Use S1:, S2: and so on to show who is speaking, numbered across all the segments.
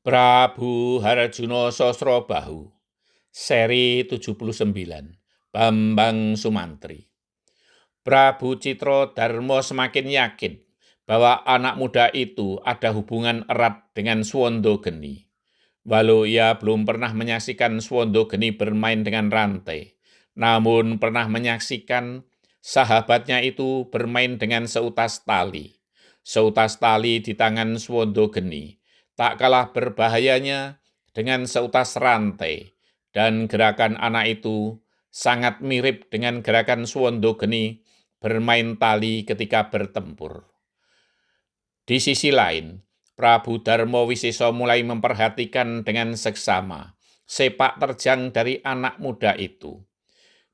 S1: Prabu Harjuno Sosrobahu, seri 79, Bambang Sumantri. Prabu Citrodharma semakin yakin bahwa anak muda itu ada hubungan erat dengan Swandageni. Walau ia belum pernah menyaksikan Swandageni bermain dengan rantai, namun pernah menyaksikan sahabatnya itu bermain dengan seutas tali. Seutas tali di tangan Swandageni tak kalah berbahayanya dengan seutas rantai, dan gerakan anak itu sangat mirip dengan gerakan Swandageni bermain tali ketika bertempur. Di sisi lain, Prabu Darmawisesa mulai memperhatikan dengan seksama sepak terjang dari anak muda itu.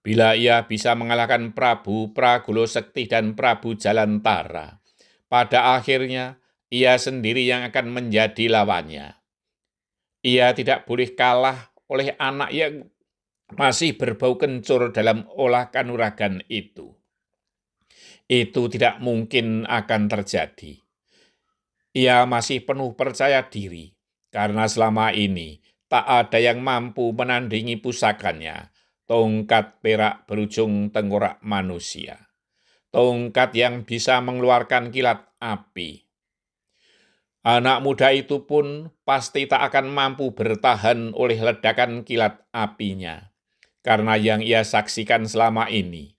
S1: Bila ia bisa mengalahkan Prabu Pragolo Sekti dan Prabu Jalantara, pada akhirnya ia sendiri yang akan menjadi lawannya. Ia tidak boleh kalah oleh anak yang masih berbau kencur dalam olah kanuragan itu. Itu tidak mungkin akan terjadi. Ia masih penuh percaya diri, karena selama ini tak ada yang mampu menandingi pusakannya, tongkat perak berujung tengkorak manusia. Tongkat yang bisa mengeluarkan kilat api. Anak muda itu pun pasti tak akan mampu bertahan oleh ledakan kilat apinya. Karena yang ia saksikan selama ini,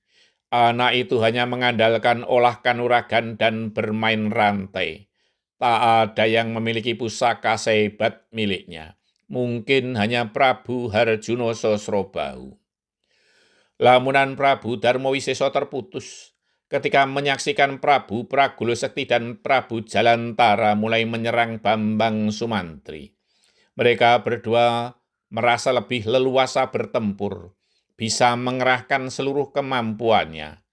S1: anak itu hanya mengandalkan olah kanuragan dan bermain rantai. Tak ada yang memiliki pusaka sehebat miliknya. Mungkin hanya Prabu Harjuno Sosrobahu. Lamunan Prabu Darmawisesa terputus ketika menyaksikan Prabu Pragolo Sekti dan Prabu Jalantara mulai menyerang Bambang Sumantri. Mereka berdua merasa lebih leluasa bertempur, bisa mengerahkan seluruh kemampuannya.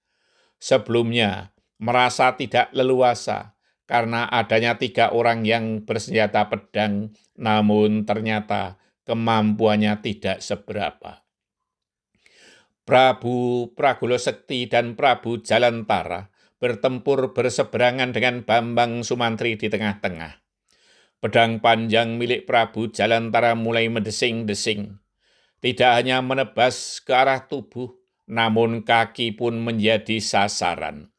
S1: Sebelumnya, merasa tidak leluasa karena adanya 3 orang yang bersenjata pedang, namun ternyata kemampuannya tidak seberapa. Prabu Pragolo Sekti dan Prabu Jalantara bertempur berseberangan dengan Bambang Sumantri di tengah-tengah. Pedang panjang milik Prabu Jalantara mulai mendesing-desing. Tidak hanya menebas ke arah tubuh, namun kaki pun menjadi sasaran.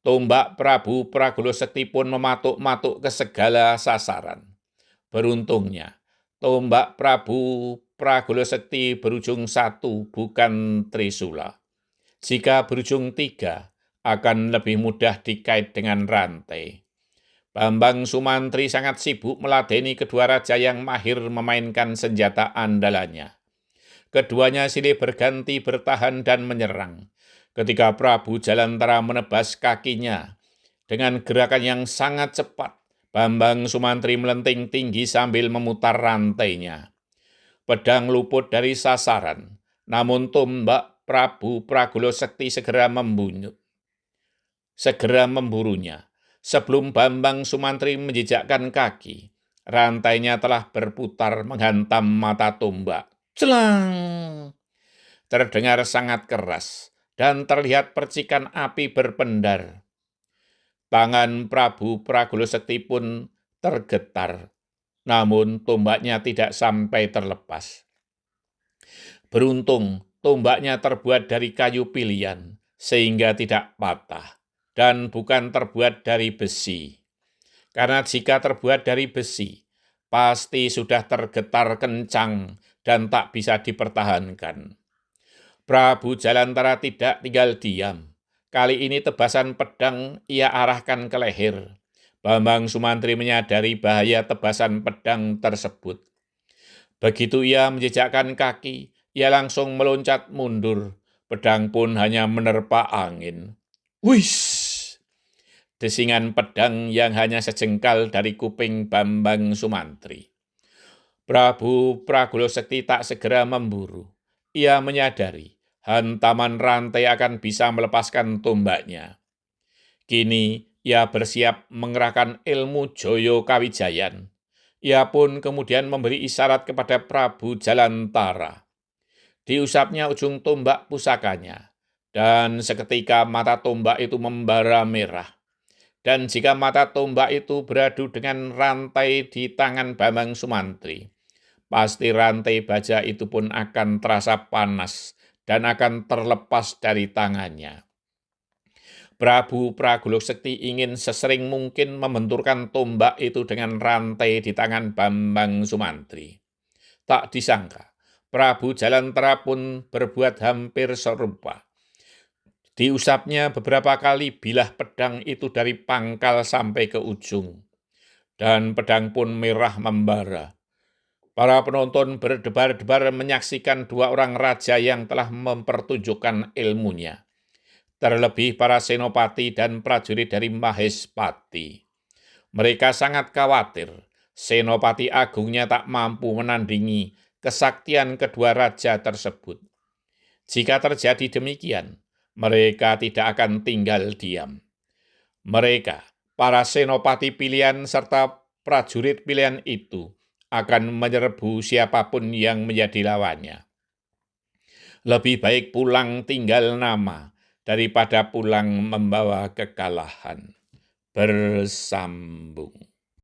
S1: Tombak Prabu Pragolo Sekti pun mematuk-matuk ke segala sasaran. Beruntungnya, tombak Prabu Pragolo Sekti berujung 1, bukan trisula. Jika berujung 3, akan lebih mudah dikait dengan rantai. Bambang Sumantri sangat sibuk meladeni kedua raja yang mahir memainkan senjata andalannya. Keduanya silih berganti bertahan dan menyerang. Ketika Prabu Jalantara menebas kakinya, dengan gerakan yang sangat cepat, Bambang Sumantri melenting tinggi sambil memutar rantainya. Pedang luput dari sasaran, namun tombak Prabu Pragolo Sekti segera memburunya. Sebelum Bambang Sumantri menjejakkan kaki, rantainya telah berputar menghantam mata tombak. Celang! Terdengar sangat keras dan terlihat percikan api berpendar. Tangan Prabu Pragolo Sekti pun tergetar, namun tombaknya tidak sampai terlepas. Beruntung, tombaknya terbuat dari kayu pilihan, sehingga tidak patah, dan bukan terbuat dari besi. Karena jika terbuat dari besi, pasti sudah tergetar kencang dan tak bisa dipertahankan. Prabu Jalantara tidak tinggal diam. Kali ini tebasan pedang ia arahkan ke leher. Bambang Sumantri menyadari bahaya tebasan pedang tersebut. Begitu ia menjejakkan kaki, ia langsung meloncat mundur. Pedang pun hanya menerpa angin. Wish! Desingan pedang yang hanya sejengkal dari kuping Bambang Sumantri. Prabu Pragolo Sekti tak segera memburu. Ia menyadari hantaman rantai akan bisa melepaskan tombaknya. Kini ia bersiap mengerahkan ilmu Joyo Kawijayan. Ia pun kemudian memberi isyarat kepada Prabu Jalantara. Diusapnya ujung tombak pusakanya, dan seketika mata tombak itu membara merah. Dan jika mata tombak itu beradu dengan rantai di tangan Bambang Sumantri, pasti rantai baja itu pun akan terasa panas dan akan terlepas dari tangannya. Prabu Praguluk Sekti ingin sesering mungkin membenturkan tombak itu dengan rantai di tangan Bambang Sumantri. Tak disangka, Prabu Jalantara pun berbuat hampir serupa. Diusapnya beberapa kali bilah pedang itu dari pangkal sampai ke ujung, dan pedang pun merah membara. Para penonton berdebar-debar menyaksikan dua orang raja yang telah mempertunjukkan ilmunya. Terlebih para senopati dan prajurit dari Mahespati. Mereka sangat khawatir Senopati Agungnya tak mampu menandingi kesaktian kedua raja tersebut. Jika terjadi demikian, mereka tidak akan tinggal diam. Mereka, para senopati pilihan serta prajurit pilihan itu, akan menyerbu siapapun yang menjadi lawannya. Lebih baik pulang tinggal nama daripada pulang membawa kekalahan. Bersambung.